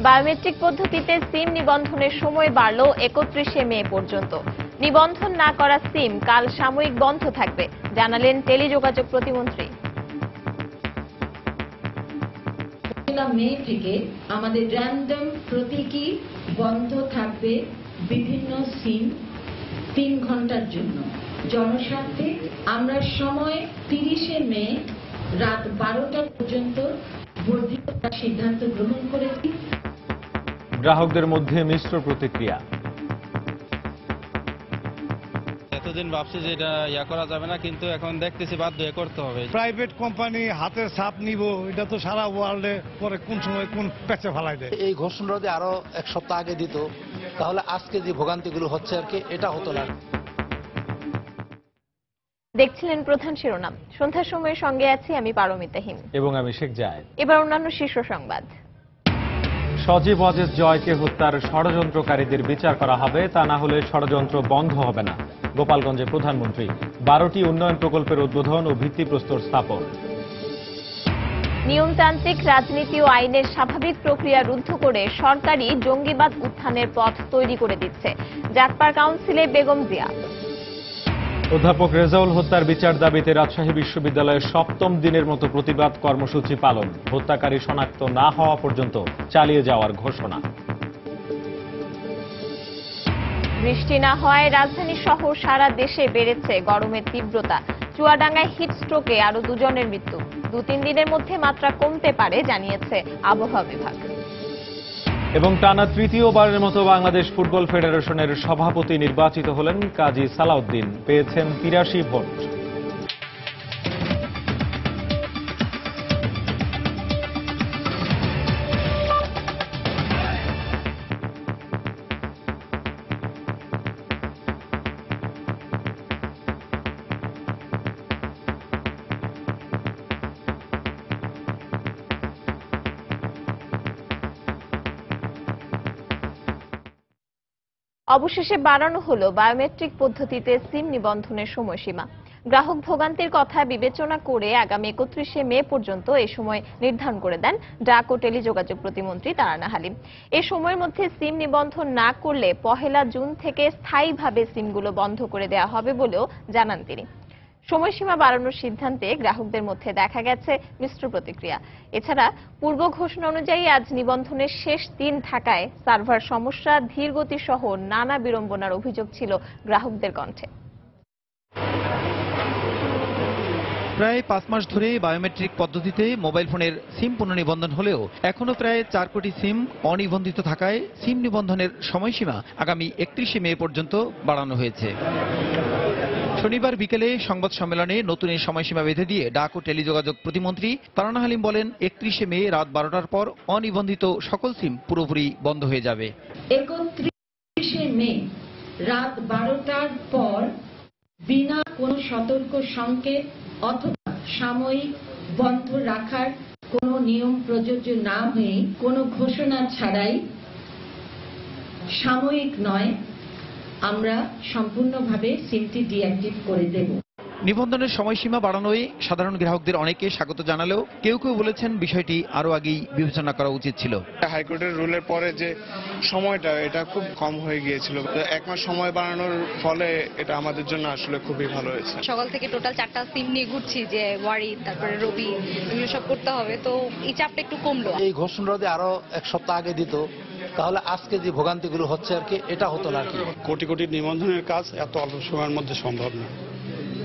Biometric পদ্ধতিতে সিম নিবন্ধনের সময় বাড়ল 31শে মে পর্যন্ত। নিবন্ধন না করা সিম কাল সাময়িক বন্ধ থাকবে, জানালেন টেলিযোগাযোগ প্রতিমন্ত্রী। মে থেকে আমাদের র্যান্ডম প্রতীকী বন্ধ থাকবে বিভিন্ন সিম 3 ঘন্টার জন্য। জনস্বার্থে আমরা সময় 30শে মে রাত 12টা পর্যন্ত বর্ধিত করার সিদ্ধান্ত গ্রহণ করেছি। গ্রাহকদের মধ্যে মিশ্র প্রতিক্রিয়া। এতদিন ভাবছি যে এটা করা যাবে না, কিন্তু এখন দেখতেছি বাধ্য করতে হবে। প্রাইভেট কোম্পানি হাতের ছাপ নিব, এটা তো সারা ওয়ার্ল্ডে পরে কোন সময় কোন প্যাচে ফেলাই দেয়। এই ঘোষণা যদি আরো এক সপ্তাহ আগে দিত তাহলে আজকে যে ভোগান্তিগুলো হচ্ছে আর কি এটা হতো না। দেখছিলেন প্রধান শিরোনাম। সন্ধ্যার সময়ের সঙ্গে আছি আমি পারমিতা হিম এবং আমি শেখ জায়েদ। এবার অন্যান্য শীর্ষ সংবাদ। সজীব ওয়াজেদ জয়কে হত্যার ষড়যন্ত্রকারীদের বিচার করা হবে, তা না হলে ষড়যন্ত্র বন্ধ হবে না। গোপালগঞ্জে প্রধানমন্ত্রী 12টি উন্নয়ন প্রকল্পের উদ্বোধন ও ভিত্তিপ্রস্তর স্থাপন। নিয়মতান্ত্রিক রাজনীতি ও আইনের স্বাভাবিক প্রক্রিয়া রুদ্ধ করে সরকারি জঙ্গিবাদ উত্থানের পথ তৈরি করে দিচ্ছে জাটপার কাউন্সিলে বেগম জিয়া। অধ্যাপক রেজাউল হত্যার বিচার দাবিতে রাজশাহী বিশ্ববিদ্যালয়ের 7ম দিনের মতো প্রতিবাদ কর্মসূচি পালন। হত্যাকারী শনাক্ত না হওয়া পর্যন্ত চালিয়ে যাওয়ার ঘোষণা। বৃষ্টি না হওয়ায় রাজধানী সহ সারা দেশে বেড়েছে গরমের তীব্রতা। চুয়াডাঙ্গায় হিটস্ট্রোকে আরো 2 জনের মৃত্যু। 2-3 দিনের মধ্যে মাত্রা কমতে পারে, জানিয়েছে আবহাওয়া বিভাগ। এবং টানা তৃতীয়বারের মতো বাংলাদেশ ফুটবল ফেডারেশনের সভাপতি নির্বাচিত হলেন কাজী সালাউদ্দিন, পেয়েছেন 83 ভোট। অবশেষে বাড়ানো হলো বায়োমেট্রিক পদ্ধতিতে সিম নিবন্ধনের সময়সীমা। গ্রাহক ভোগান্তির কথা বিবেচনা করে আগামী 31শে মে পর্যন্ত এই সময় নির্ধারণ করে দেন ডাক ও টেলিযোগাযোগ প্রতিমন্ত্রী তারানা হালিম। এই সময়ের মধ্যে সিম নিবন্ধন না করলে 1 জুন থেকে স্থায়ীভাবে সিমগুলো বন্ধ করে দেওয়া হবে বলেও জানান তিনি। সময়সীমা বাড়ানোর সিদ্ধান্তে গ্রাহকদের মধ্যে দেখা গেছে মিশ্র প্রতিক্রিয়া। এছাড়া পূর্ব ঘোষণা অনুযায়ী আজ নিবন্ধনের শেষ দিন থাকায় সার্ভার সমস্যা, ধীরগতি সহ নানা বিড়ম্বনার অভিযোগ ছিল গ্রাহকদের কণ্ঠে। প্রায় 5 মাস ধরে বায়োমেট্রিক পদ্ধতিতে মোবাইল ফোনের সিম পুনর্নিবন্ধন হলেও এখনো প্রায় 4 কোটি সিম অনিবন্ধিত থাকায় সিম নিবন্ধনের সময়সীমা আগামী 31শে মে পর্যন্ত বাড়ানো হয়েছে। শনিবার বিকেলে সংবাদ সম্মেলনে নতুন এই সময়সীমা বেঁধে দিয়ে ডাক ও টেলিযোগাযোগ প্রতিমন্ত্রী তারানা হালিম বলেন, 31শে মে রাত 12টার পর অনিবন্ধিত সকল সিম পুরোপুরি বন্ধ হয়ে যাবে। 31শে মে রাত 12টার পর বিনা কোনো সতর্ক সংকেত অথবা সাময়িক বন্ধ রাখার কোনো নিয়ম প্রযোজ্য না হয়ে কোনো ঘোষণা ছাড়াই সাময়িক নয়, আমরা সম্পূর্ণভাবে সিমটি ডিঅ্যাক্টিভ করে দেব। নিবন্ধনের সময়সীমা বাড়ানোয় সাধারণ গ্রাহকদের অনেকে স্বাগত জানালেও কেউ কেউ বলেছেন বিষয়টি আরো আগেই বিবেচনা করা উচিত ছিল। হাইকোর্টের রুলের পরে যে সময়টা এটা খুব কম হয়ে গিয়েছিল, 1 মাস সময় বাড়ানোর ফলে এটা আমাদের জন্য আসলে খুবই ভালো হয়েছে। সকাল থেকে টোটাল 4টা সিম নিয়ে ঘুরছি, যে ওয়ারি তারপরে রবি এগুলো সব করতে হবে, তো এই চাপটা একটু কমলো। এই ঘোষণা যদি আরো এক সপ্তাহ আগে দিত তাহলে আজকে যে ভোগান্তিগুলো হচ্ছে আর কি এটা হতো না। কোটি কোটি নিবন্ধনের কাজ এত অল্প সময়ের মধ্যে সম্ভব না,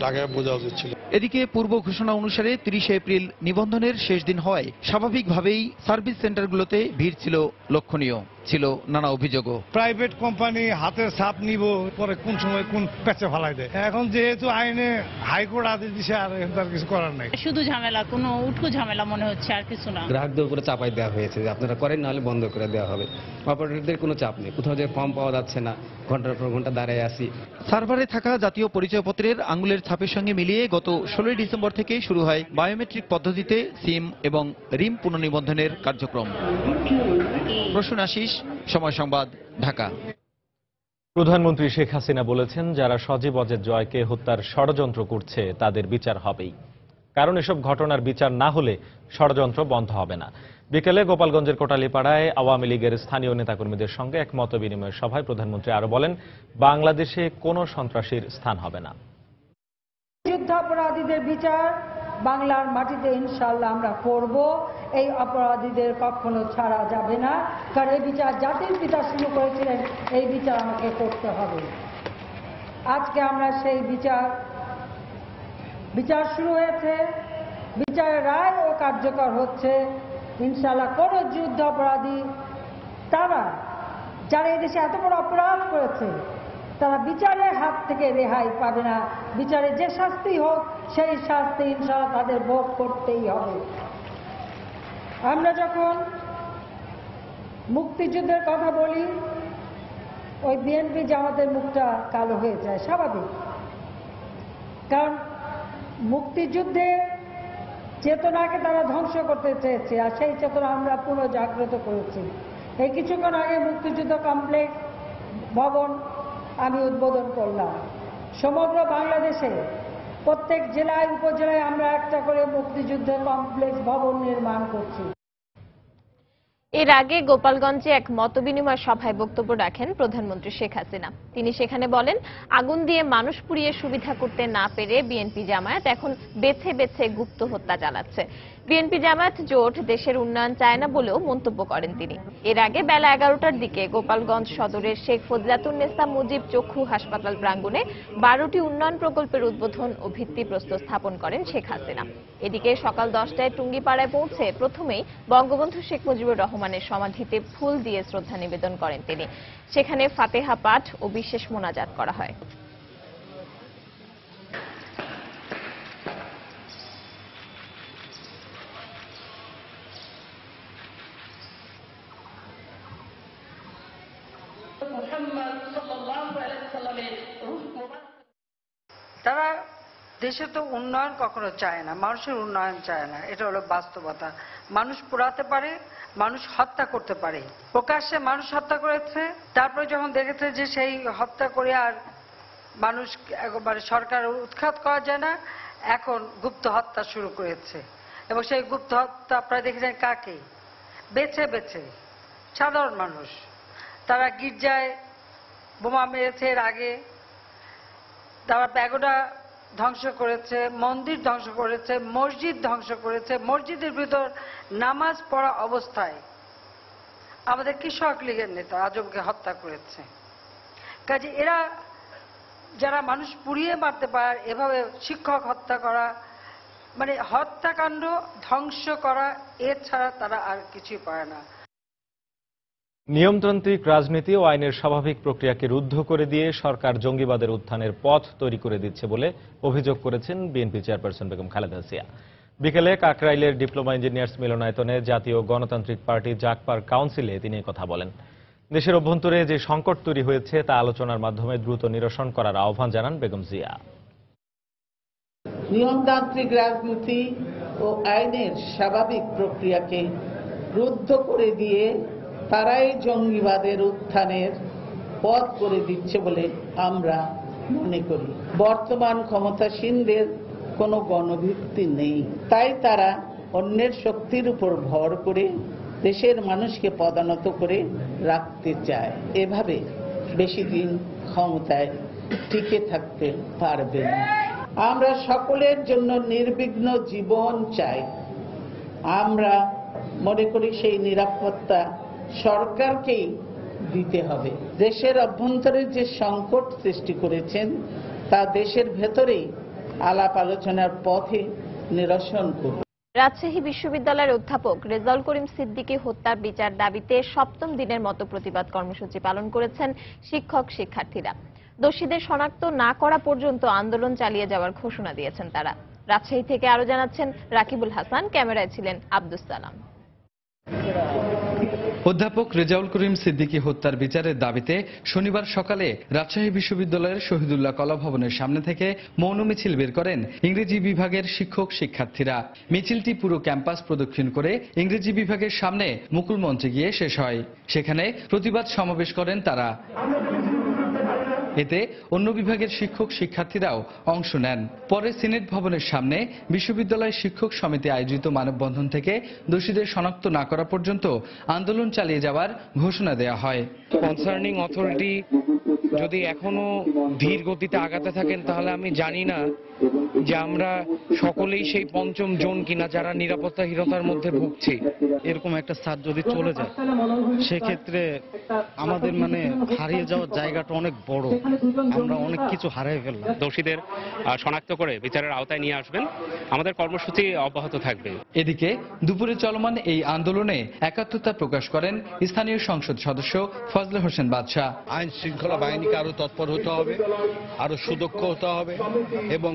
আগে বোঝা উচিত ছিল। এদিকে পূর্ব ঘোষণা অনুসারে 30শে এপ্রিল নিবন্ধনের শেষ দিন হওয়ায় স্বাভাবিকভাবেই সার্ভিস সেন্টারগুলোতে ভিড় ছিল লক্ষণীয়, ছিল নানা অভিযোগও। প্রাইভেট কোম্পানি হাতের ছাপ নিব, পরে কোন সময় কোন প্যাচে ফেলাই দেয়। এখন যেহেতু আইনে হাইকোর্ট আদেশ দিছে, আর তার কিছু করার নাই। শুধু ঝামেলা, কোনো উটকো ঝামেলা মনে হচ্ছে, আর কিছু না। গ্রাহকদের উপরে চাপাই দেওয়া হয়েছে যে আপনারা করেন, নাহলে বন্ধ করে দেওয়া হবে। অপারেটরদের কোনো চাপ নেই, কোথাও যে ফর্ম পাওয়া যাচ্ছে না, ঘন্টার পর ঘন্টা দাঁড়িয়ে আসি। সার্ভারে থাকা জাতীয় পরিচয়পত্রের আঙুলের ছাপের সঙ্গে মিলিয়ে গত 16 ডিসেম্বর থেকে শুরু হয় বায়োমেট্রিক পদ্ধতিতে সিম এবং রিম পুনর্নিবন্ধনের কার্যক্রম। প্রসূন আশিস, সময় সংবাদ, ঢাকা। প্রধানমন্ত্রী শেখ হাসিনা বলেছেন, যারা সজীব ওয়াজেদ জয়কে হত্যার ষড়যন্ত্র করছে তাদের বিচার হবেই, কারণ এসব ঘটনার বিচার না হলে ষড়যন্ত্র বন্ধ হবে না। বিকেলে গোপালগঞ্জের কোটালীপাড়ায় আওয়ামী লীগের স্থানীয় নেতাকর্মীদের সঙ্গে এক মতবিনিময় সভায় প্রধানমন্ত্রী আরো বলেন, বাংলাদেশে কোনো সন্ত্রাসীর স্থান হবে না। যুদ্ধাপরাধীদের বিচার বাংলার মাটিতে ইনশাআল্লাহ আমরা করব। এই অপরাধীদের কখনো ছাড়া যাবে না, কারণ এই বিচার জাতির পিতা শুরু করেছিলেন, এই বিচার আমাকে করতে হবে। আজকে আমরা সেই বিচার শুরু হয়েছে, বিচারের রায়ও কার্যকর হচ্ছে। ইনশাআল্লাহ কোন যুদ্ধ অপরাধী তারা যারা এই দেশে এত বড় অপরাধ করেছে তারা বিচারের হাত থেকে রেহাই পাবে না। বিচারে যে শাস্তি হোক সেই শাস্তি ইনশাআল্লাহ তাদের ভোগ করতেই হবে। আমরা যখন মুক্তিযুদ্ধের কথা বলি, ওই বিএনপি জামাতের মুখটা কালো হয়ে যায়, স্বাভাবিক। কারণ মুক্তিযুদ্ধের চেতনাকে তারা ধ্বংস করতে চেয়েছে, আর সেই চেতনা আমরা পুনর্জাগ্রত করেছি। এই কিছুক্ষণ আগে মুক্তিযুদ্ধ কমপ্লেক্স ভবন আমি উদ্বোধন করলাম। সমগ্র বাংলাদেশে প্রত্যেক জেলায় উপজেলায় আমরা একটা করে মুক্তিযুদ্ধ কমপ্লেক্স ভবন নির্মাণ করছি। এর আগে গোপালগঞ্জে এক মতবিনিময় সভায় বক্তব্য রাখেন প্রধানমন্ত্রী শেখ হাসিনা। তিনি সেখানে বলেন, আগুন দিয়ে মানুষ পুড়িয়ে সুবিধা করতে না পেরে বিএনপি জামায়াত এখন বেছে বেছে গুপ্ত হত্যা চালাচ্ছে। বিএনপি জামায়াত জোট দেশের উন্নয়ন চায় না বলেও মন্তব্য করেন তিনি। এর আগে বেলা 11টার দিকে গোপালগঞ্জ সদরের শেখ ফজিলাতুন্নেসা মুজিব চক্ষু হাসপাতাল প্রাঙ্গণে 12টি উন্নয়ন প্রকল্পের উদ্বোধন ও ভিত্তিপ্রস্তর স্থাপন করেন শেখ হাসিনা। এদিকে সকাল 10টায় টুঙ্গিপাড়ায় পৌঁছে প্রথমেই বঙ্গবন্ধু শেখ মুজিবুর রহমানের সমাধিতে ফুল দিয়ে শ্রদ্ধা নিবেদন করেন তিনি। সেখানে ফাতেহা পাঠ ও বিশেষ মোনাজাত করা হয়। তারা দেশে তো উন্নয়ন কখনো চায় না, মানুষের উন্নয়ন চায় না, এটা হলো বাস্তবতা। মানুষ পোড়াতে পারে, মানুষ হত্যা করতে পারে। প্রকাশ্যে মানুষ হত্যা করেছে, তারপরে যখন দেখেছে যে সেই হত্যা করে আর মানুষ একবারে সরকার উৎখাত করা যায় না, এখন গুপ্ত হত্যা শুরু করেছে। এবং সেই গুপ্ত হত্যা আপনারা দেখেছেন কাকে? বেছে বেছে সাধারণ মানুষ। তারা গির্জায় বোমা মেরেছে, এর আগে তারা প্যাগোডা ধ্বংস করেছে, মন্দির ধ্বংস করেছে, মসজিদ ধ্বংস করেছে। মসজিদের ভিতর নামাজ পড়া অবস্থায় আমাদের কৃষক লীগের নেতা আজমকে হত্যা করেছে। কাজে এরা যারা মানুষ পুড়িয়ে মারতে পারে, এভাবে শিক্ষক হত্যা করা, মানে হত্যাকাণ্ড ধ্বংস করা, এছাড়া তারা আর কিছুই পারে না। নিয়মতান্ত্রিক রাজনীতি ও আইনের স্বাভাবিক প্রক্রিয়াকে রুদ্ধ করে দিয়ে সরকার জঙ্গিবাদের উত্থানের পথ তৈরি করে দিচ্ছে বলে অভিযোগ করেছেন বিএনপি চেয়ারপারসন বেগম খালেদা জিয়া। বিকেলে কাকরাইলের ডিপ্লোমা ইঞ্জিনিয়ার্স মিলনায়তনে জাতীয় গণতান্ত্রিক পার্টি জাগপার কাউন্সিলে তিনি কথা বলেন। দেশের অভ্যন্তরে যে সংকট তৈরি হয়েছে তা আলোচনার মাধ্যমে দ্রুত নিরসন করার আহ্বান জানান বেগম জিয়া। নিয়মতান্ত্রিক রাজনীতি ও আইনের স্বাভাবিক প্রক্রিয়াকে রুদ্ধ করে দিয়ে তারাই জঙ্গিবাদের উত্থানের পথ করে দিচ্ছে বলে আমরা মনে করি। বর্তমান ক্ষমতাসীনদের কোনো গণভিত্তি নেই, তাই তারা অন্যের শক্তির উপর ভর করে দেশের মানুষকে পদানত করে রাখতে চায়। এভাবে বেশি দিন ক্ষমতায় টিকে থাকতে পারবে না। আমরা সকলের জন্য নির্বিঘ্ন জীবন চাই। আমরা মনে করি সেই নিরাপত্তা সরকারকেই দিতে হবে। দেশের অভ্যন্তরে যে সংকট সৃষ্টি করেছেন তা দেশের ভেতরেই আলাপ আলোচনার পথে নিরসন করবে। রাজশাহী বিশ্ববিদ্যালয়ের অধ্যাপক রেজাউল করিম সিদ্দিকী হত্যার বিচার দাবিতে 7ম দিনের মতো প্রতিবাদ কর্মসূচি পালন করেছেন শিক্ষক শিক্ষার্থীরা। দোষীদের শনাক্ত না করা পর্যন্ত আন্দোলন চালিয়ে যাওয়ার ঘোষণা দিয়েছেন তারা। রাজশাহী থেকে আরো জানাচ্ছেন রাকিবুল হাসান, ক্যামেরায় ছিলেন আব্দুস সালাম। অধ্যাপক রেজাউল করিম সিদ্দিকী হত্যার বিচারের দাবিতে শনিবার সকালে রাজশাহী বিশ্ববিদ্যালয়ের শহীদুল্লাহ কলা ভবনের সামনে থেকে মৌন মিছিল বের করেন ইংরেজি বিভাগের শিক্ষক শিক্ষার্থীরা। মিছিলটি পুরো ক্যাম্পাস প্রদক্ষিণ করে ইংরেজি বিভাগের সামনে মুকুল মঞ্চে গিয়ে শেষ হয়। সেখানে প্রতিবাদ সমাবেশ করেন তারা। এতে অন্য বিভাগের শিক্ষক শিক্ষার্থীরাও অংশ নেন। পরে সিনেট ভবনের সামনে বিশ্ববিদ্যালয় শিক্ষক সমিতি আয়োজিত মানববন্ধন থেকে দোষীদের শনাক্ত না করা পর্যন্ত আন্দোলন চালিয়ে যাওয়ার ঘোষণা দেওয়া হয়। কনসার্নিং অথরিটি যদি এখনো ধীর গতিতে আগাতে থাকেন তাহলে আমি জানি না যে আমরা সকলেই সেই পঞ্চম জোন কিনা যারা নিরাপত্তাহীনতার মধ্যে ভুগছি। এরকম একটা স্যার যদি চলে যায় সেক্ষেত্রে আমাদের হারিয়ে যাওয়ার জায়গাটা অনেক বড়, আমরা অনেক কিছু হারিয়ে ফেললাম। দোষীদের শনাক্ত করে বিচারের আওতায় নিয়ে আসবেন, আমাদের কর্মসূচি অব্যাহত থাকবে। এদিকে দুপুরে চলমান এই আন্দোলনে একাত্মতা প্রকাশ করেন স্থানীয় সংসদ সদস্য ফজলে হোসেন বাদশাহ। আইন শৃঙ্খলা বাহিনীকে আরো তৎপর হতে হবে, আরো সুদক্ষ হতে হবে এবং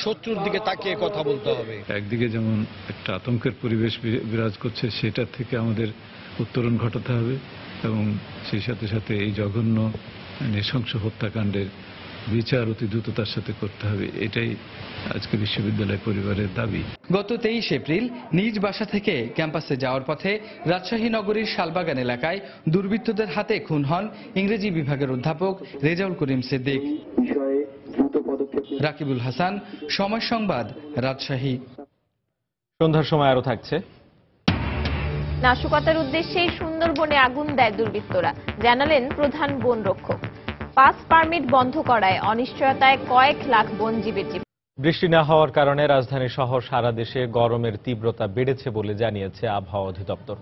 শত্রুর দিকে তাকিয়ে কথা বলতে হবে। একদিকে যেমন একটা আতঙ্কের পরিবেশ বিরাজ করছে, সেটা থেকে আমাদের উত্তরণ ঘটাতে হবে এবং সেই সাথে সাথে এই জঘন্য নৃশংস হত্যাকাণ্ডের বিচার অতি দ্রুততার সাথে করতে হবে। এটাই আজকে বিশ্ববিদ্যালয় পরিবারের দাবি। গত 23 এপ্রিল নিজ বাসা থেকে ক্যাম্পাসে যাওয়ার পথে রাজশাহী নগরীর শালবাগান এলাকায় দুর্বৃত্তদের হাতে খুন হন ইংরেজি বিভাগের অধ্যাপক রেজাউল করিম সিদ্দিক। রাকিবুল হাসান, সময় সংবাদ, রাজশাহী। সন্ধ্যার সময় আরো থাকছে। নাশকতার উদ্দেশ্যেই সুন্দরবনে আগুন দেয় দুর্বৃত্তরা, জানালেন প্রধান বন রক্ষক। পাস পারমিট বন্ধ করায় অনিশ্চয়তায় কয়েক লাখ বনজীবীর জীবন। বৃষ্টি না হওয়ার কারণে রাজধানী সহ সারা দেশে গরমের তীব্রতা বেড়েছে বলে জানিয়েছে আবহাওয়া অধিদপ্তর।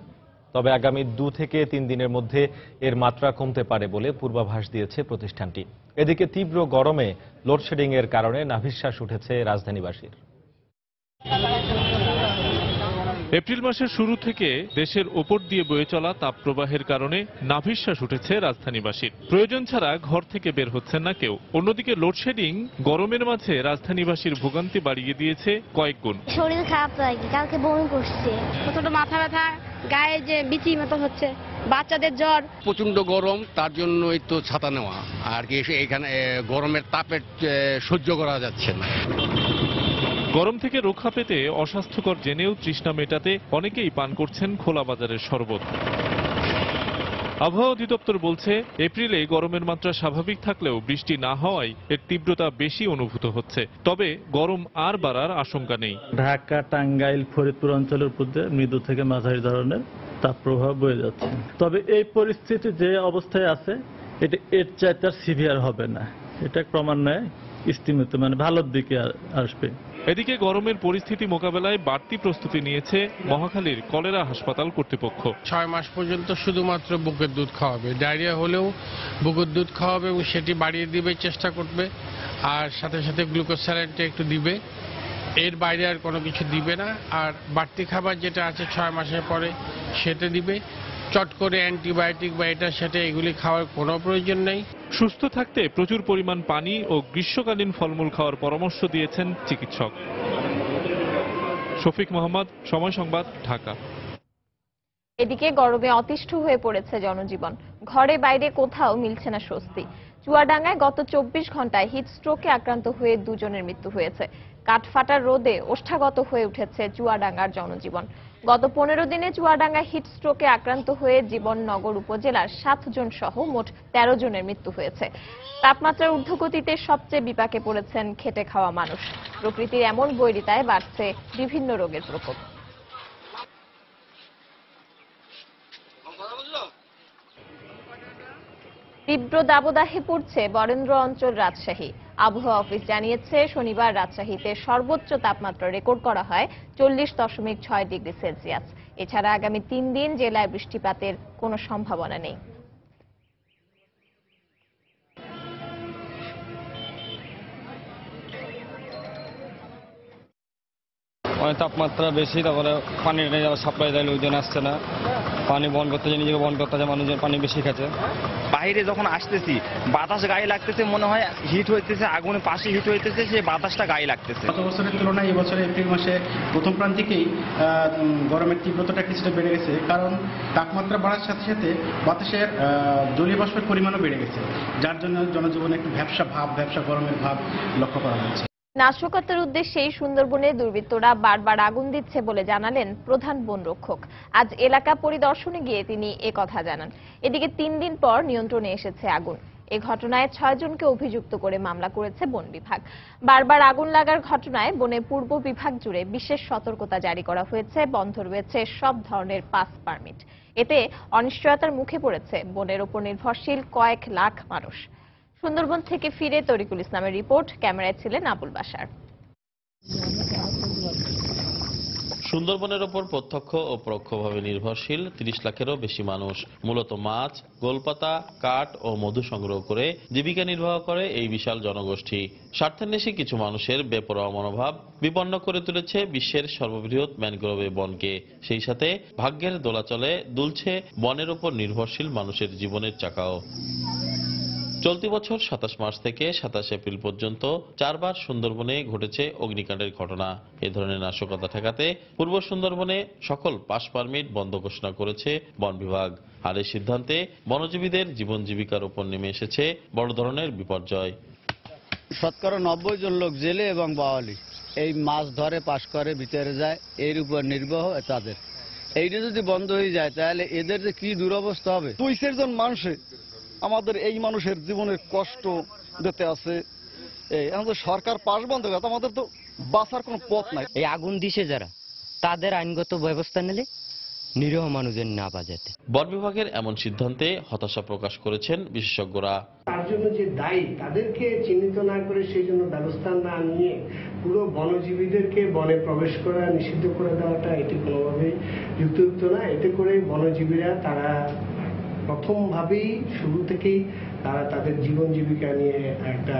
তবে আগামী 2 থেকে 3 দিনের মধ্যে এর মাত্রা কমতে পারে বলে পূর্বাভাস দিয়েছে প্রতিষ্ঠানটি। এদিকে তীব্র গরমে লোডশেডিং এর কারণে নাভিশ্বাস উঠেছে রাজধানীবাসীর। এপ্রিল মাসের শুরু থেকে দেশের ওপর দিয়ে বয়ে চলা তাপপ্রবাহের কারণে নাভিশ্বাস উঠেছে রাজধানীবাসীর। প্রয়োজন ছাড়া ঘর থেকে বের হচ্ছেন না কেউ। অন্যদিকে লোডশেডিং গরমের মাঝে রাজধানীবাসীর ভোগান্তি বাড়িয়ে দিয়েছে কয়েক গুণ। শরীর খারাপ লাগে, কালকে বমি করছে, ছোট মাথা ব্যথা, গায়ে যে বিচি মতো হচ্ছে, বাচ্চাদের জ্বর। প্রচন্ড গরম, তার জন্যই তো ছাতা নেওয়া আর কি। এখানে গরমের তাপে সহ্য করা যাচ্ছে না। গরম থেকে রক্ষা পেতে অস্বাস্থ্যকর জেনেও তৃষ্ণা মেটাতে অনেকেই পান করছেন খোলা বাজারের শরবত। আবহাওয়া অধিদপ্তর বলছে, এপ্রিলে গরমের মাত্রা স্বাভাবিক থাকলেও বৃষ্টি না হওয়ায় এর তীব্রতা বেশি অনুভূত হচ্ছে। তবে গরম আর বাড়ার আশঙ্কা নেই। ঢাকা, টাঙ্গাইল, ফরিদপুর অঞ্চলের উপর দিয়ে মৃদু থেকে মাঝারি ধরনের তাপপ্রবাহ বয়ে যাচ্ছে। তবে এই পরিস্থিতি যে অবস্থায় আছে এটা এর চাইতে আর সিভিয়ার হবে না, এটা ক্রমান্বয়ে স্তিমিত ভালোর দিকে আসবে। এদিকে গরমের পরিস্থিতি মোকাবেলায় বাড়তি প্রস্তুতি নিয়েছে মহাখালীর কলেরা হাসপাতাল কর্তৃপক্ষ। 6 মাস পর্যন্ত শুধুমাত্র বুকের দুধ খাওয়াবে, ডায়রিয়া হলেও বুকের দুধ খাওয়াবে এবং সেটি বাড়িয়ে দিবে চেষ্টা করবে, আর সাথে সাথে গ্লুকোজ স্যালাইনটা একটু দিবে। এর বাইরে আর কোনো কিছু দিবে না। আর বাড়তি খাবার যেটা আছে 6 মাসের পরে সেটা দিবে। চট করে অ্যান্টিবায়োটিক বা এটা সেটা এগুলি খাওয়ার কোনো প্রয়োজন নেই। সুস্থ থাকতে প্রচুর পরিমাণ পানি ও গ্রীষ্মকালীন ফলমূল খাওয়ার পরামর্শ দিয়েছেন চিকিৎসক। শফিক মোহাম্মদ, সময় সংবাদ, ঢাকা। এদিকে গরমে অতিষ্ঠ হয়ে পড়েছে জনজীবন। ঘরে বাইরে কোথাও মিলছে না স্বস্তি। চুয়াডাঙ্গায় গত 24 ঘন্টায় হিট স্ট্রোকে আক্রান্ত হয়ে 2 জনের মৃত্যু হয়েছে। কাঠফাটার রোদে ওষ্ঠাগত হয়ে উঠেছে চুয়াডাঙ্গার জনজীবন। গত 15 দিনে চুয়াডাঙ্গায় হিট স্ট্রোকে আক্রান্ত হয়ে জীবননগর উপজেলার 7 জন সহ মোট 13 জনের মৃত্যু হয়েছে। তাপমাত্রার ঊর্ধ্বগতিতে সবচেয়ে বিপাকে পড়েছেন খেটে খাওয়া মানুষ। প্রকৃতির এমন বৈরিতায় বাড়ছে বিভিন্ন রোগের প্রকোপ। তীব্র দাবদাহে পড়ছে বরেন্দ্র অঞ্চল রাজশাহী। আবহাওয়া অফিস জানিয়েছে, শনিবার রাজশাহীতে সর্বোচ্চ তাপমাত্রা রেকর্ড করা হয় 40.6 ডিগ্রি সেলসিয়াস। এছাড়া আগামী 3 দিন জেলায় বৃষ্টিপাতের কোনো সম্ভাবনা নেই। অনেক তাপমাত্রা বেশি, তারপরে পানির সাপ্লাই দেয়, লোকজন আসছে না। পানি বহন করতে যায়, নিজেকে বহন করতে যায়, মানুষজন পানি বেশি খাচ্ছে। বাইরে যখন আসতেছি বাতাস গায়ে লাগতেছে, মনে হয় হিট হইতেছে, আগুনের পাশে হিট হইতেছে, সেই বাতাসটা গায়ে লাগতেছে। গত বছরের তুলনায় এবছরে এপ্রিল মাসে প্রথম প্রান্তিকেই গরমের তীব্রতাটা কিছুটা বেড়ে গেছে, কারণ তাপমাত্রা বাড়ার সাথে সাথে বাতাসের জলীয় বাষ্পের পরিমাণও বেড়ে গেছে, যার জন্য জনজীবনে একটু ভ্যাপসা গরমের ভাব লক্ষ্য করা যাচ্ছে। নাশকতার উদ্দেশ্যেই সুন্দরবনে দুর্বৃত্তরা বারবার আগুন দিচ্ছে বলে জানালেন প্রধান বন রক্ষক। আজ এলাকা পরিদর্শনে গিয়ে তিনি কথা জানান। এদিকে 3 দিন পর নিয়ন্ত্রণে এসেছে আগুন। এ ঘটনায় 6 জনকে অভিযুক্ত করে মামলা করেছে বন বিভাগ। বারবার আগুন লাগার ঘটনায় বনের পূর্ব বিভাগ জুড়ে বিশেষ সতর্কতা জারি করা হয়েছে। বন্ধ রয়েছে সব ধরনের পাস পারমিট। এতে অনিশ্চয়তার মুখে পড়েছে বনের উপর নির্ভরশীল কয়েক লাখ মানুষ। সুন্দরবন থেকে ফিরে তরিকুল ইসলামের রিপোর্ট, ক্যামেরায় ছিলেন আবুল বাশার। সুন্দরবনের ওপর প্রত্যক্ষ ও পরোক্ষভাবে নির্ভরশীল 30 লাখেরও বেশি মানুষ মূলত মাছ, গোলপাতা, কাঠ ও মধু সংগ্রহ করে জীবিকা নির্বাহ করে এই বিশাল জনগোষ্ঠী। স্বার্থান্বেষী কিছু মানুষের বেপরোয়া মনোভাব বিপন্ন করে তুলেছে বিশ্বের সর্ববৃহৎ ম্যানগ্রোভ বনকে। সেই সাথে ভাগ্যের দোলাচলে দুলছে বনের ওপর নির্ভরশীল মানুষের জীবনের চাকাও। চলতি বছর 27 মার্চ থেকে 27 এপ্রিল পর্যন্ত 4 বার সুন্দরবনে ঘটেছে অগ্নিকাণ্ডের ঘটনা। এ ধরনের নাশকতা ঠেকাতে পূর্ব সুন্দরবনে সকল পাস পারমিট বন্ধ ঘোষণা করেছে বন বিভাগ। আর এই সিদ্ধান্তে বনজীবীদের জীবন জীবিকার উপর নেমে এসেছে বড় ধরনের বিপর্যয়। শতকরা 90 জন লোক জেলে এবং বাওয়ালি এই মাছ ধরে পাস করে ভিতরে যায়, এর উপর নির্বাহ তাদের। এইটা যদি বন্ধ হয়ে যায় তাহলে এদের যে কি দুরবস্থা হবে। 2 জন মানুষে আমাদের এই মানুষের জীবনের কষ্ট দিতে আছে। আমাদের সরকার পাশ বন্ধ করে আমাদের তো বাঁচার কোনো পথ নাই। এই আগুন দিছে যারা, তাদের আইনগত ব্যবস্থা নিলে নিরীহ মানুষের না বাজাতে। বন বিভাগের এমন সিদ্ধান্তে হতাশা প্রকাশ করেছেন বিশেষজ্ঞরা। তার জন্য যে দায়ী তাদেরকে চিহ্নিত না করে সেই জন্য ব্যবস্থা না নিয়ে পুরো বনজীবীদেরকে বনে প্রবেশ করা নিষিদ্ধ করে দেওয়াটা এটি কোনোভাবেই যুক্তিযুক্ত না। এতে করে বনজীবীরা তারা প্রথমভাবেই শুরু থেকেই তারা তাদের জীবন জীবিকা নিয়ে একটা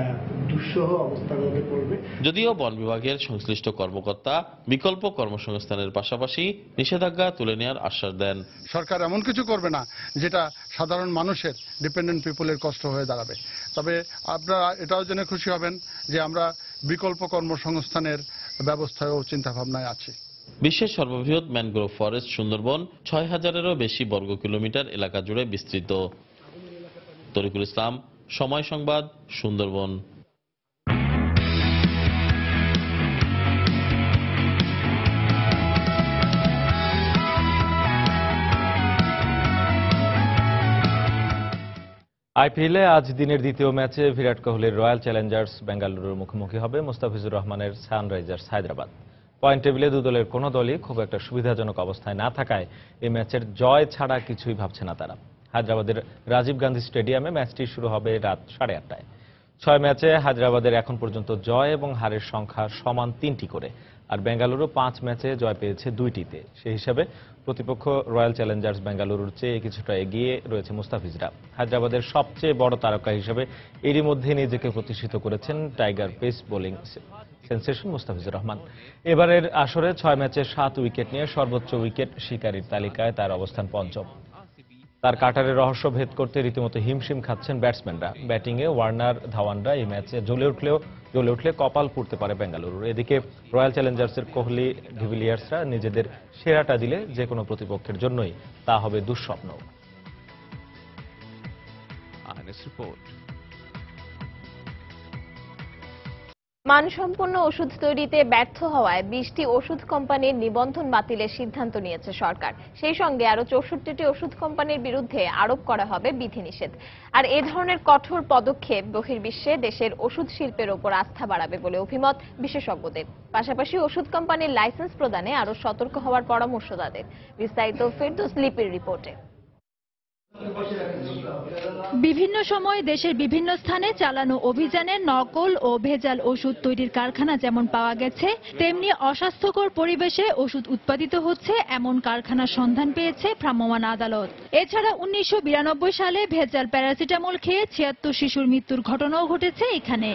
দুঃসহ অবস্থার মধ্যে পড়বে। যদিও বন বিভাগের সংশ্লিষ্ট কর্মকর্তা বিকল্প কর্মসংস্থানের পাশাপাশি নিষেধাজ্ঞা তুলে নেওয়ার আশ্বাস দেন। সরকার এমন কিছু করবে না যেটা সাধারণ মানুষের, ডিপেন্ডেন্ট পিপলের কষ্ট হয়ে দাঁড়াবে। তবে আপনারা এটাও জেনে খুশি হবেন যে আমরা বিকল্প কর্মসংস্থানের ব্যবস্থায়ও চিন্তা ভাবনায় আছি। বিশ্বের সর্ববৃহৎ ম্যানগ্রোভ ফরেস্ট সুন্দরবন 6000-এরও বেশি বর্গ কিলোমিটার এলাকা জুড়ে বিস্তৃত। তরিকুল ইসলাম, সময় সংবাদ, সুন্দরবন। আইপিএলে আজ দিনের দ্বিতীয় ম্যাচে বিরাট কোহলির রয়্যাল চ্যালেঞ্জার্স বেঙ্গালুরুর মুখোমুখি হবে মুস্তাফিজুর রহমানের সানরাইজার্স হায়দ্রাবাদ। পয়েন্ট টেবিলে দু দলের কোনো দলই খুব একটা সুবিধাজনক অবস্থায় না থাকায় এই ম্যাচের জয় ছাড়া কিছুই ভাবছে না তারা। হায়দ্রাবাদের রাজীব গান্ধী স্টেডিয়ামে ম্যাচটি শুরু হবে রাত 8:30টায়। 6 ম্যাচে হায়দ্রাবাদের এখন পর্যন্ত জয় এবং হারের সংখ্যা সমান 3টি করে, আর বেঙ্গালুরু 5 ম্যাচে জয় পেয়েছে 2টিতে। সেই হিসাবে প্রতিপক্ষ রয়্যাল চ্যালেঞ্জার্স বেঙ্গালুরুর চেয়ে কিছুটা এগিয়ে রয়েছে মুস্তাফিজরা। হায়দ্রাবাদের সবচেয়ে বড় তারকা হিসেবে এরই মধ্যে নিজেকে প্রতিষ্ঠিত করেছেন tiger pace bowling sensation Mustafizur Rahman. এবারের আসরে 6 ম্যাচে 7 উইকেট নিয়ে সর্বোচ্চ উইকেট শিকারীর তালিকায় তার অবস্থান পঞ্চম। তার কাটারের রহস্য ভেদ করতে রীতিমতো হিমশিম খাচ্ছেন ব্যাটসম্যানরা। ব্যাটিংয়ে ওয়ার্নার, ধাওয়ানরা এই ম্যাচে জ্বলে উঠলে কপাল পুড়তে পারে বেঙ্গালুরুর। এদিকে রয়্যাল চ্যালেঞ্জার্সের কোহলি ডিভিলিয়ার্সরা নিজেদের সেরাটা দিলে যে কোনো প্রতিপক্ষের জন্যই তা হবে দুঃস্বপ্ন। মানসম্পন্ন ওষুধ তৈরিতে ব্যর্থ হওয়ায় 20টি ওষুধ কোম্পানির নিবন্ধন বাতিলের সিদ্ধান্ত নিয়েছে সরকার। সেই সঙ্গে আরো 64টি ওষুধ কোম্পানির বিরুদ্ধে আরোপ করা হবে বিধিনিষেধ। আর এ ধরনের কঠোর পদক্ষেপ বহির্বিশ্বে দেশের ওষুধ শিল্পের ওপর আস্থা বাড়াবে বলে অভিমত বিশেষজ্ঞদের। পাশাপাশি ওষুধ কোম্পানির লাইসেন্স প্রদানে আরো সতর্ক হওয়ার পরামর্শ তাদের। বিস্তারিত ফেরদৌস লিপির রিপোর্টে। বিভিন্ন সময় দেশের বিভিন্ন স্থানে চালানো অভিযানে নকল ও ভেজাল ওষুধ তৈরির কারখানা যেমন পাওয়া গেছে, তেমনি অস্বাস্থ্যকর পরিবেশে ওষুধ উৎপাদিত হচ্ছে এমন কারখানার সন্ধান পেয়েছে ভ্রাম্যমাণ আদালত। এছাড়া 1992 সালে ভেজাল প্যারাসিটামল খেয়ে 76 শিশুর মৃত্যুর ঘটনাও ঘটেছে এখানে।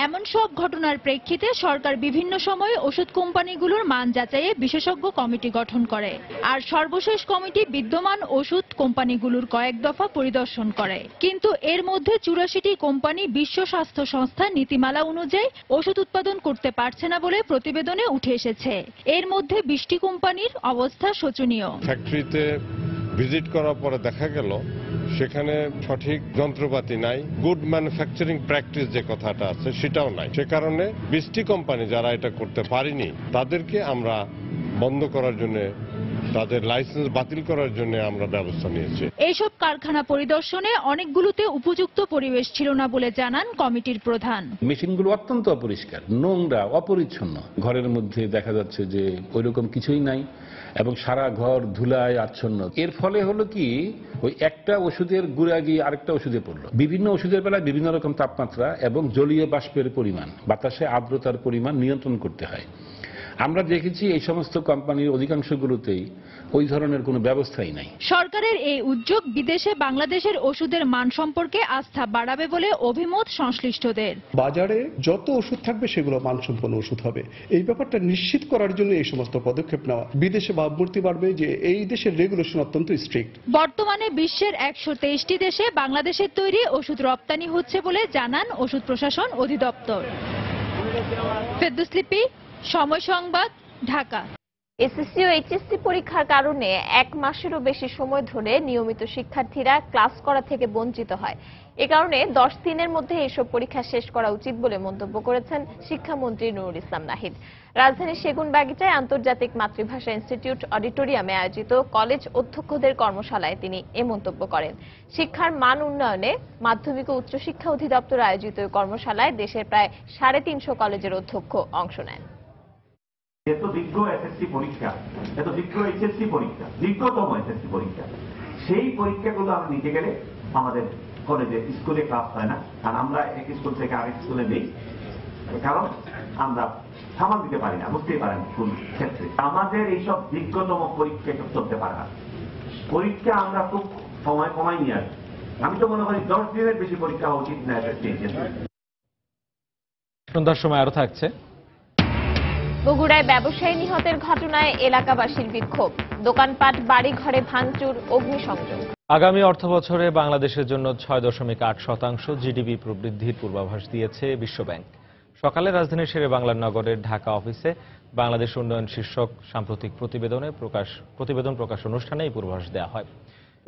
এমন সব ঘটনার প্রেক্ষিতে সরকার বিভিন্ন সময়ে ওষুধ কোম্পানিগুলোর মান যাচাইয়ে বিশেষজ্ঞ কমিটি গঠন করে। আর সর্বশেষ কমিটি বিদ্যমান ওষুধ কোম্পানিগুলোর কয়েক দফা পরিদর্শন করে। কিন্তু এর মধ্যে 84টি কোম্পানি বিশ্ব স্বাস্থ্য সংস্থার নীতিমালা অনুযায়ী ওষুধ উৎপাদন করতে পারছে না বলে প্রতিবেদনে উঠে এসেছে। এর মধ্যে 20টি কোম্পানির অবস্থা শোচনীয়। ফ্যাক্টরিতে ভিজিট করার পরে দেখা গেল সেখানে সঠিক যন্ত্রপাতি নাই, গুড ম্যানুফ্যাকচারিং প্র্যাকটিস যে কথাটা আছে সেটাও নাই। সে কারণে 20টি কোম্পানি যারা এটা করতে পারেনি তাদেরকে আমরা বন্ধ করার জন্য তাদের লাইসেন্স বাতিল করার জন্য আমরা ব্যবস্থা নিয়েছি। এইসব কারখানা পরিদর্শনে অনেকগুলোতে উপযুক্ত পরিবেশ ছিল না বলে জানান কমিটির প্রধান। মেশিনগুলো অত্যন্ত অপরিষ্কার, নোংরা, অপরিচ্ছন্ন। ঘরের মধ্যে দেখা যাচ্ছে যে ওইরকম কিছুই নাই এবং সারা ঘর ধুলায় আচ্ছন্ন। এর ফলে হলো কি, ওই একটা ওষুধের গুঁড়া গিয়ে আরেকটা ওষুধে পড়লো। বিভিন্ন ওষুধের বেলায় বিভিন্ন রকম তাপমাত্রা এবং জলীয় বাষ্পের পরিমাণ, বাতাসে আর্দ্রতার পরিমাণ নিয়ন্ত্রণ করতে হয়। আমরা দেখেছি এই সমস্ত কোম্পানির অধিকাংশগুলোতেই ওই ধরনের কোনো ব্যবস্থাই নাই। সরকারের এই উদ্যোগ বিদেশে বাংলাদেশের ওষুধের মান সম্পর্কে আস্থা বাড়াবে বলে অভিমত সংশ্লিষ্টদের। বাজারে যত ওষুধ থাকবে সেগুলো মানসম্পন্ন ওষুধ হবে, এই ব্যাপারটা নিশ্চিত করার জন্য এই সমস্ত পদক্ষেপ নেওয়া। বিদেশে ভাবমূর্তি বাড়বে যে এই দেশের রেগুলেশন অত্যন্ত স্ট্রিক্ট। বর্তমানে বিশ্বের 123টি দেশে বাংলাদেশের তৈরি ওষুধ রপ্তানি হচ্ছে বলে জানান ওষুধ প্রশাসন অধিদপ্তর। ফেরদৌস লিপি, সময় সংবাদ, ঢাকা। এসএসসি ও এইচএসসি পরীক্ষার কারণে 1 মাসেরও বেশি সময় ধরে নিয়মিত শিক্ষার্থীরা ক্লাস করা থেকে বঞ্চিত হয়। এ কারণে 10 দিনের মধ্যে এসব পরীক্ষা শেষ করা উচিত বলে মন্তব্য করেছেন শিক্ষামন্ত্রী নুরুল ইসলাম নাহিদ। রাজধানীর সেগুনবাগিচায় আন্তর্জাতিক মাতৃভাষা ইনস্টিটিউট অডিটোরিয়ামে আয়োজিত কলেজ অধ্যক্ষদের কর্মশালায় তিনি এ মন্তব্য করেন। শিক্ষার মান উন্নয়নে মাধ্যমিক ও উচ্চশিক্ষা অধিদপ্তর আয়োজিত কর্মশালায় দেশের প্রায় 350 কলেজের অধ্যক্ষ অংশ নেন। এত বিজ্ঞ এসএসসি পরীক্ষা, এত বিজ্ঞ এইচএসসি পরীক্ষা, বিজ্ঞতম এসএসসি পরীক্ষা, সেই পরীক্ষাগুলো আমরা নিতে গেলে আমাদের কলেজে স্কুলে ক্লাস হয় না, কারণ আমরা এক স্কুল থেকে আরেক স্কুলে নেই, কারণ আমরা সামাল দিতে পারি না, বুঝতেই পারেন কোন ক্ষেত্রে। আমাদের এইসব বিজ্ঞতম পরীক্ষা চলতে পারে না। পরীক্ষা আমরা খুব সময় কমাই নিয়ে আসি। আমি তো মনে করি 10 দিনের বেশি পরীক্ষা হওয়া উচিত না এসএসসি। সন্ধ্যার সময় আরো থাকছে। বগুড়ায় ব্যবসায়ী নিহতের ঘটনায় এলাকাবাসীর বিক্ষোভ, দোকানপাট, বাড়ি ঘরে ভাঙচুর, অগ্নিসংযোগ। আগামী অর্থবছরে বাংলাদেশের জন্য 6.8% জিডিপি প্রবৃদ্ধির পূর্বাভাস দিয়েছে বিশ্বব্যাংক। সকালে রাজধানীর শেরে বাংলা নগরের ঢাকা অফিসে বাংলাদেশ উন্নয়ন শীর্ষক সাম্প্রতিক প্রতিবেদন প্রকাশ অনুষ্ঠানে এই পূর্বাভাস দেওয়া হয়।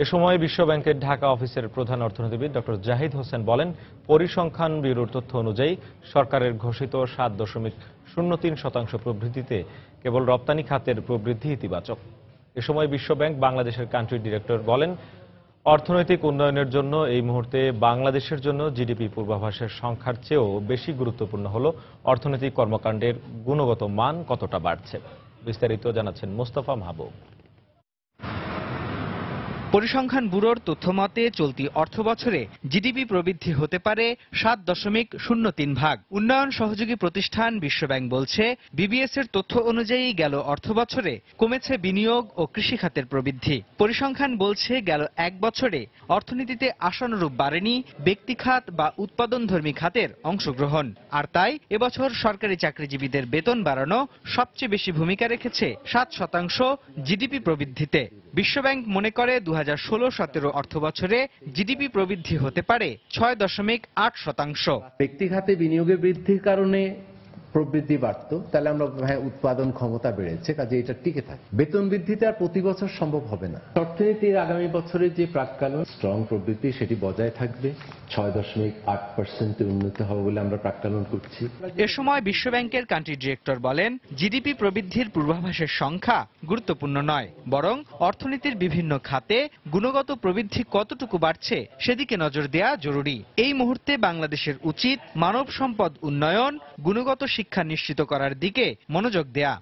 এ সময় বিশ্বব্যাংকের ঢাকা অফিসের প্রধান অর্থনীতিবিদ ডক্টর জাহিদ হোসেন বলেন, পরিসংখ্যান ব্যুরোর তথ্য অনুযায়ী সরকারের ঘোষিত 7.03% প্রবৃদ্ধিতে কেবল রপ্তানি খাতের প্রবৃদ্ধি ইতিবাচক। এ সময় বিশ্বব্যাংক বাংলাদেশের কান্ট্রি ডিরেক্টর বলেন, অর্থনৈতিক উন্নয়নের জন্য এই মুহূর্তে বাংলাদেশের জন্য জিডিপি পূর্বাভাসের সংখ্যার চেয়েও বেশি গুরুত্বপূর্ণ হল অর্থনৈতিক কর্মকাণ্ডের গুণগত মান কতটা বাড়ছে। বিস্তারিত জানাচ্ছেন মোস্তফা মাহবুব। পরিসংখ্যান ব্যুরোর তথ্যমতে চলতি অর্থবছরে জিডিপি প্রবৃদ্ধি হতে পারে 7.03%। উন্নয়ন সহযোগী প্রতিষ্ঠান বিশ্বব্যাংক বলছে, বিবিএস এর তথ্য অনুযায়ী গেল অর্থবছরে কমেছে বিনিয়োগ ও কৃষি খাতের প্রবৃদ্ধি। পরিসংখ্যান বলছে, গেল 1 বছরে অর্থনীতিতে আশানুরূপ বাড়েনি ব্যক্তি খাত বা উৎপাদনধর্মী খাতের অংশগ্রহণ। আর তাই এবছর সরকারি চাকরিজীবীদের বেতন বাড়ানো সবচেয়ে বেশি ভূমিকা রেখেছে 7% জিডিপি প্রবৃদ্ধিতে। বিশ্বব্যাংক মনে করে 2016-17 অর্থবছরে জিডিপি প্রবৃদ্ধি হতে পারে 6.8%। ব্যক্তি খাতে বিনিয়োগের বৃদ্ধির কারণে প্রবৃদ্ধি বাড়তো, তাহলে আমরা উৎপাদন ক্ষমতা বেড়েছে, কাজে এটা টিকে থাকে। বেতন বৃদ্ধিতে আর প্রতি বছর সম্ভব হবে না। অর্থনীতির আগামী বছরে যে প্রাক্কালন স্ট্রং প্রবৃদ্ধি সেটি বজায় থাকবে, 6.8% উন্নত হবে বলে আমরা প্রাক্কালন করছি। এ সময় বিশ্বব্যাংকের কান্ট্রি ডিরেক্টর বলেন, জিডিপি প্রবৃদ্ধির পূর্বাভাসের সংখ্যা গুরুত্বপূর্ণ নয়, বরং অর্থনীতির বিভিন্ন খাতে গুণগত প্রবৃদ্ধি কতটুকু বাড়ছে সেদিকে নজর দেওয়া জরুরি। এই মুহূর্তে বাংলাদেশের উচিত মানব সম্পদ উন্নয়ন, গুণগত শিক্ষা নিশ্চিত করার দিকে মনোযোগ দেয়া।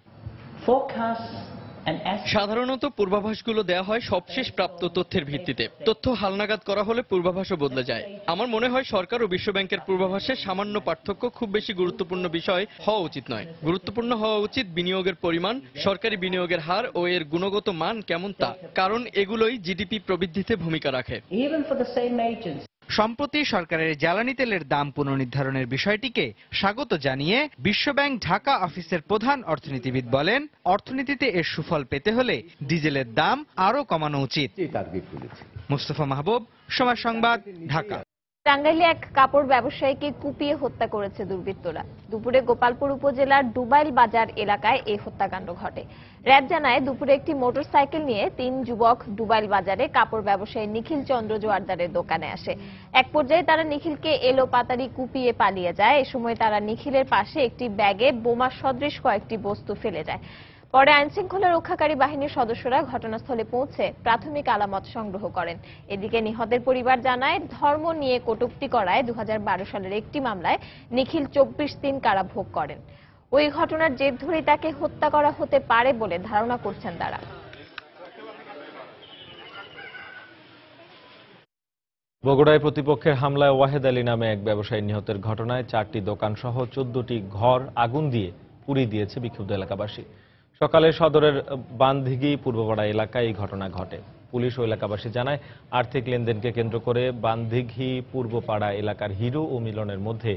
সাধারণত পূর্বাভাসগুলো দেয়া হয় সবশেষ প্রাপ্ত তথ্যের ভিত্তিতে। তথ্য হালনাগাদ করা হলে পূর্বাভাসও বদলে যায়। আমার মনে হয় সরকার ও বিশ্বব্যাংকের পূর্বাভাসে সামান্য পার্থক্য খুব বেশি গুরুত্বপূর্ণ বিষয় হওয়া উচিত নয়। গুরুত্বপূর্ণ হওয়া উচিত বিনিয়োগের পরিমাণ, সরকারি বিনিয়োগের হার ও এর গুণগত মান কেমন তা, কারণ এগুলোই জিডিপি প্রবৃদ্ধিতে ভূমিকা রাখে। সম্প্রতি সরকারের জ্বালানি তেলের দাম পুনর্নির্ধারণের বিষয়টিকে স্বাগত জানিয়ে বিশ্বব্যাংক ঢাকা অফিসের প্রধান অর্থনীতিবিদ বলেন, অর্থনীতিতে এর সুফল পেতে হলে ডিজেলের দাম আরও কমানো উচিত। মুস্তফা মাহবুব, সময় সংবাদ, ঢাকা। টাঙ্গাইলে এক কাপড় ব্যবসায়ীকে কুপিয়ে হত্যা করেছে দুর্বৃত্তরা। দুপুরে গোপালপুর উপজেলার ডুবাইল বাজার এলাকায় এই হত্যাকাণ্ড ঘটে। র্যাব জানায়, দুপুরে একটি মোটরসাইকেল নিয়ে 3 যুবক ডুবাইল বাজারে কাপড় ব্যবসায়ী নিখিল চন্দ্র জোয়ারদারের দোকানে আসে। এক পর্যায়ে তারা নিখিলকে এলোপাতাড়ি কুপিয়ে পালিয়ে যায়। এ সময় তারা নিখিলের পাশে একটি ব্যাগে বোমা সদৃশ কয়েকটি বস্তু ফেলে যায়। পরে আইনশৃঙ্খলা রক্ষাকারী বাহিনীর সদস্যরা ঘটনাস্থলে পৌঁছে প্রাথমিক আলামত সংগ্রহ করেন। এদিকে নিহতের পরিবার জানায়, ধর্ম নিয়ে কটূক্তি করায় 2012 সালের একটি মামলায় নিখিল 24 দিন কারাভোগ করেন। ওই ঘটনার জের ধরেই তাকে হত্যা করা হতে পারে বলে ধারণা করছেন তারা। বগুড়ায় প্রতিপক্ষের হামলায় ওয়াহেদ আলী নামে এক ব্যবসায়ী নিহতের ঘটনায় 4টি দোকান সহ 14টি ঘর আগুন দিয়ে পুড়িয়ে দিয়েছে বিক্ষুব্ধ এলাকাবাসী। সকালে সদরের বানদিঘি পূর্বপাড়া এলাকায় এই ঘটনা ঘটে। পুলিশ ও এলাকাবাসী জানায়, আর্থিক লেনদেনকে কেন্দ্র করে বানদিঘি পূর্বপাড়া এলাকার হিরো ও মিলনের মধ্যে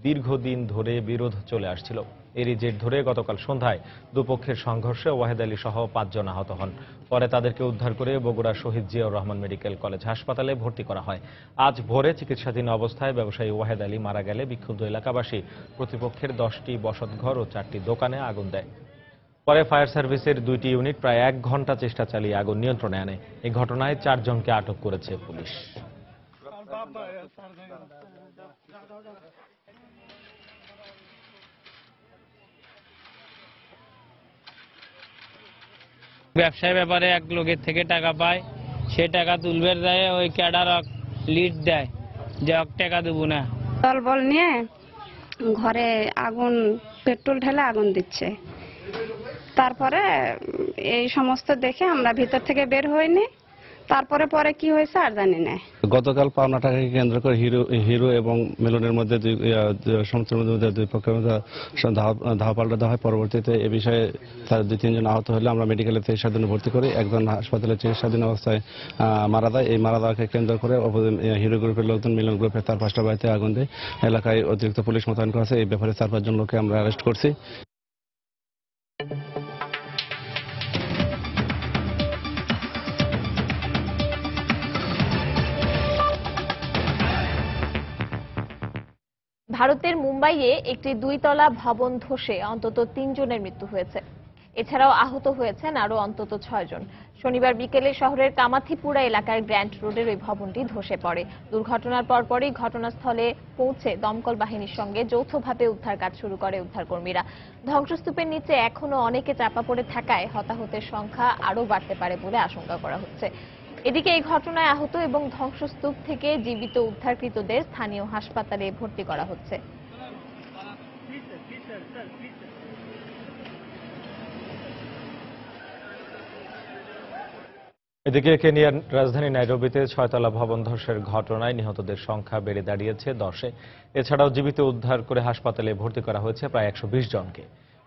দীর্ঘদিন ধরে বিরোধ চলে আসছিল। এরই জের ধরে গতকাল সন্ধ্যায় দুপক্ষের সংঘর্ষে ওয়াহেদ আলী সহ 5 জন আহত হন। পরে তাদেরকে উদ্ধার করে বগুড়া শহীদ জিয়াউর রহমান মেডিকেল কলেজ হাসপাতালে ভর্তি করা হয়। আজ ভোরে চিকিৎসাধীন অবস্থায় ব্যবসায়ী ওয়াহেদ আলী মারা গেলে বিক্ষুব্ধ এলাকাবাসী প্রতিপক্ষের 10টি বসতঘর ও 4টি দোকানে আগুন দেয়। পরে ফায়ার সার্ভিসের 2টি ইউনিট প্রায় 1 ঘন্টা চেষ্টা চালিয়ে আগুন নিয়ন্ত্রণে আনে। এই ঘটনায় 4 জনকে আটক করেছে পুলিশ। ব্যবসায় ব্যাপারে এক লোকের থেকে টাকা পায়, সে টাকা তুলবে যায়, ওই ক্যাডার লিড দেয় যে টাকা দেবো না। দলবল নিয়ে ঘরে আগুন, পেট্রোল ঢেলে আগুন দিচ্ছে। তারপরে এই সমস্ত দেখে আমরা ভিতর থেকে বের হইনি। তারপরে পরে কি হয়েছে আর জানি না। গতকাল পাওনা টাকাকে কেন্দ্র করে হিরো এবং মিলনের মধ্যে সমস্যার মধ্যে দুই পক্ষের মধ্যে ধাওয়া পাল্টা দেওয়া হয়। পরবর্তীতে এ বিষয়ে তার 2-3 জন আহত হলে আমরা মেডিকেলে চিকিৎসাধীন ভর্তি করি। একজন হাসপাতালে চিকিৎসাধীন অবস্থায় মারা যায়। এই মারা যাওয়াকে কেন্দ্র করে হিরো গ্রুপের লোকজন মিলন গ্রুপের তার 5টা বাড়িতে আগুন দেয়। এলাকায় অতিরিক্ত পুলিশ মোতায়েন করা আছে। এই ব্যাপারে 4-5 জন লোককে আমরা অ্যারেস্ট করছি। ভারতের মুম্বাইয়ে একটি 2 তলা ভবন ধসে অন্তত 3 জনের মৃত্যু হয়েছে। এছাড়াও আহত হয়েছেন আরো অন্তত 6 জন। শনিবার বিকেলে শহরের কামাথিপুরা এলাকার গ্র্যান্ড রোডের ওই ভবনটি ধসে পড়ে। দুর্ঘটনার পরপরই ঘটনাস্থলে পৌঁছে দমকল বাহিনীর সঙ্গে যৌথভাবে উদ্ধার কাজ শুরু করে উদ্ধারকর্মীরা। ধ্বংসস্তূপের নিচে এখনো অনেকে চাপা পড়ে থাকায় হতাহতের সংখ্যা আরো বাড়তে পারে বলে আশঙ্কা করা হচ্ছে। এদিকে এই ঘটনায় আহত এবং ধ্বংসস্তূপ থেকে জীবিত উদ্ধারকৃতদের স্থানীয় হাসপাতালে ভর্তি করা হচ্ছে। এদিকে কেনিয়ার রাজধানী নাইরোবিতে 6 তলা ভবন ধসের ঘটনায় নিহতদের সংখ্যা বেড়ে দাঁড়িয়েছে 10-এ। এছাড়াও জীবিত উদ্ধার করে হাসপাতালে ভর্তি করা হয়েছে প্রায় 120 জনকে।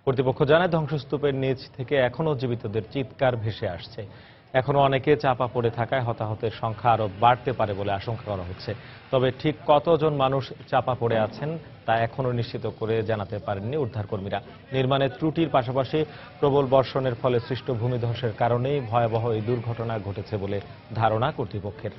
কর্তৃপক্ষ জানায়, ধ্বংসস্তূপের নিচ থেকে এখনও জীবিতদের চিৎকার ভেসে আসছে। এখনো অনেকে চাপা পড়ে থাকায় হতাহতের সংখ্যা আরো বাড়তে পারে বলে আশঙ্কা করা হচ্ছে। তবে ঠিক কতজন মানুষ চাপা পড়ে আছেন তা এখনো নিশ্চিত করে জানাতে পারেননি উদ্ধারকর্মীরা। নির্মাণের ত্রুটির পাশাপাশি প্রবল বর্ষণের ফলে সৃষ্ট ভূমিধসের কারণেই ভয়াবহ এই দুর্ঘটনা ঘটেছে বলে ধারণা কর্তৃপক্ষের।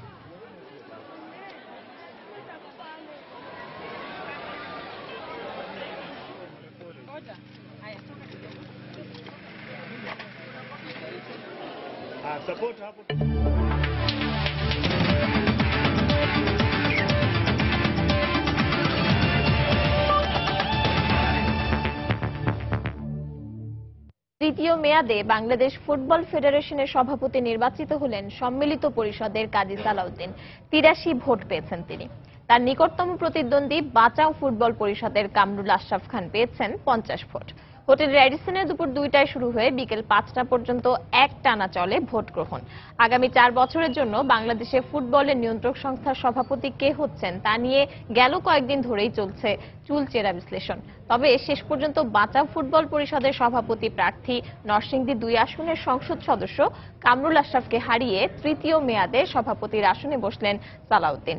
তৃতীয় মেয়াদে বাংলাদেশ ফুটবল ফেডারেশনের সভাপতি নির্বাচিত হলেন সম্মিলিত পরিষদের কাজী সালাউদ্দিন। 83 ভোট পেয়েছেন তিনি। তার নিকটতম প্রতিদ্বন্দ্বী বাঁচাও ফুটবল পরিষদের কামরুল আশরাফ খান পেয়েছেন 50 ভোট। হোটেল রেডিসনে দুপুর 2টায় শুরু হয়ে বিকেল 5টা পর্যন্ত একটানা চলে ভোট গ্রহণ। আগামী 4 বছরের জন্য বাংলাদেশে ফুটবলের নিয়ন্ত্রক সংস্থার সভাপতি কে হচ্ছেন তা নিয়ে গেল কয়েকদিন ধরেই চলছে চুলচেরা বিশ্লেষণ। তবে শেষ পর্যন্ত বাঁচাও ফুটবল পরিষদের সভাপতি প্রার্থী নরসিংদী 2 আসনের সংসদ সদস্য কামরুল আশরাফকে হারিয়ে তৃতীয় মেয়াদে সভাপতির আসনে বসলেন সালাউদ্দিন।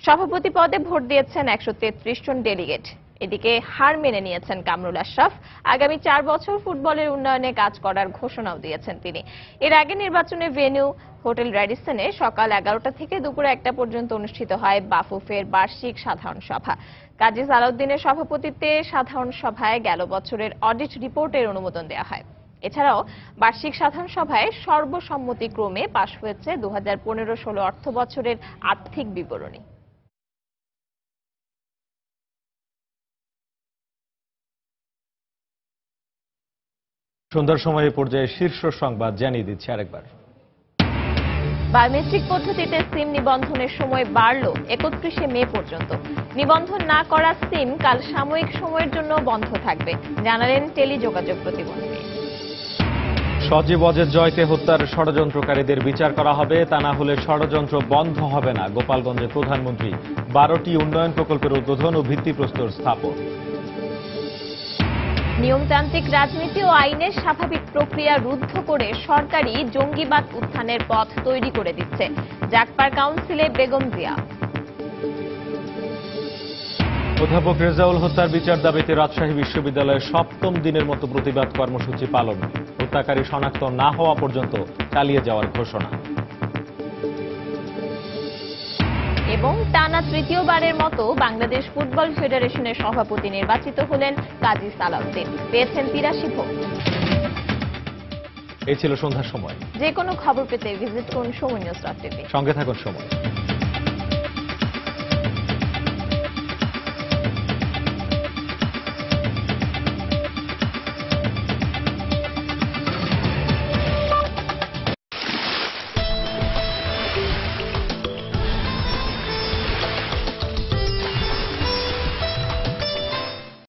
সভাপতি পদে ভোট দিয়েছেন 133 জন ডেলিগেট। এদিকে হার মেনে নিয়েছেন কামরুল আশরাফ। আগামী 4 বছর ফুটবলের উন্নয়নে কাজ করার ঘোষণাও দিয়েছেন তিনি। এর আগে নির্বাচনে ভেন্যু হোটেল রেডিসনে সকাল 11টা থেকে দুপুর 1টা পর্যন্ত অনুষ্ঠিত হয় বাফুফের বার্ষিক সাধারণ সভা। কাজী সালাউদ্দিনের সভাপতিত্বে সাধারণ সভায় গেল বছরের অডিট রিপোর্টের অনুমোদন দেওয়া হয়। এছাড়াও বার্ষিক সাধারণ সভায় সর্বসম্মতিক্রমে পাশ হয়েছে 2015-16 অর্থ বছরের আর্থিক বিবরণী। সন্ধ্যার সময় পর্যায়ে শীর্ষ সংবাদ জানিয়ে দিচ্ছি আরেকবার। বায়োমেট্রিক পদ্ধতিতে সিম নিবন্ধনের সময় বাড়ল 31শে মে পর্যন্ত। নিবন্ধন না করা সিম কাল সাময়িক সময়ের জন্য বন্ধ থাকবে, জানালেন টেলিযোগাযোগ প্রতিমন্ত্রী। সজীব অজের জয়কে হত্যার ষড়যন্ত্রকারীদের বিচার করা হবে, তা না হলে ষড়যন্ত্র বন্ধ হবে না। গোপালগঞ্জে প্রধানমন্ত্রী 12টি উন্নয়ন প্রকল্পের উদ্বোধন ও ভিত্তিপ্রস্তর স্থাপন। নিয়মতান্ত্রিক রাজনীতি ও আইনের স্বাভাবিক প্রক্রিয়া রুদ্ধ করে সরকারি জঙ্গিবাদ উত্থানের পথ তৈরি করে দিচ্ছে জাগপার কাউন্সিলে বেগম জিয়া। অধ্যাপক রেজাউল হত্যার বিচার দাবিতে রাজশাহী বিশ্ববিদ্যালয়ের 7ম দিনের মতো প্রতিবাদ কর্মসূচি পালন। হত্যাকারী শনাক্ত না হওয়া পর্যন্ত চালিয়ে যাওয়ার ঘোষণা। এবং টানা তৃতীয়বারের মতো বাংলাদেশ ফুটবল ফেডারেশনের সভাপতি নির্বাচিত হলেন কাজী সালাউদ্দিন, পেয়েছেন 83 ভোট। এই ছিল সন্ধ্যার সময়। যে কোনো খবর পেতে ভিজিট করুন সময় নিউজ.টিভি। সঙ্গে থাকুন সময়।